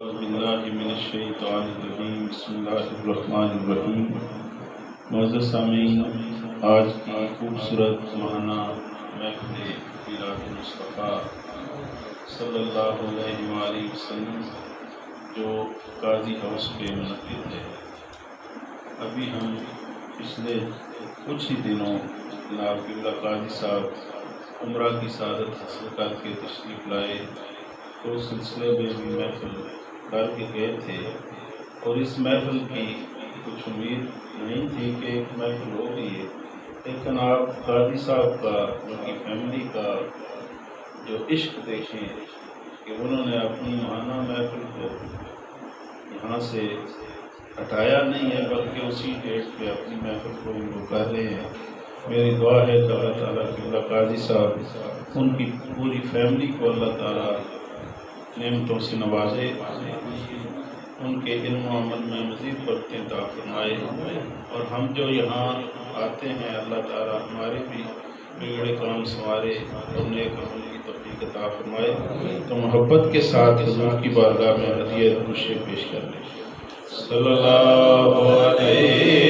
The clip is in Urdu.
اعوذ باللہ من الشیطان الرجیم بسم اللہ الرحمن الرحیم۔ معزز سامعین، آج کی خوبصورت ماہانہ محفل میلاد مصطفیٰ صلی اللہ علیہ وآلہ وسلم جو قاضی ہاؤس پہ منعقد ہے، ابھی ہم پچھلے کچھ ہی دنوں جناب قبلہ قاضی صاحب عمرہ کی سعادت حاصل کر کے تشریف لائے، تو اس سلسلے میں بھی محفل کر کے گئے تھے، اور اس محفل کی کچھ امید نہیں تھی کہ ایک محفل ہوگی، لیکن آپ قاضی صاحب کا، ان کی فیملی کا جو عشق دیکھیں کہ انہوں نے اپنی ماہانہ محفل کو یہاں سے ہٹایا نہیں ہے، بلکہ اسی ڈیٹ پہ اپنی محفل کو وہ کر رہے ہیں۔ میری دعا ہے کہ اللہ تعالیٰ قبلہ قاضی صاحب ان کی پوری فیملی کو اللہ تعالیٰ نعمتوں سے نوازے، ان کے علم و عمل میں مزید برکتیں عطا فرمائے، اور ہم جو یہاں آتے ہیں اللہ تعالیٰ ہمارے بھی بگڑے کام سنوارے اور نیک عمل کی توفیق عطا فرمائے۔ تو محبت کے ساتھ حضور کی بارگاہ میں ہدیہ درود پیش کر لیں۔ صلی اللہ علیہ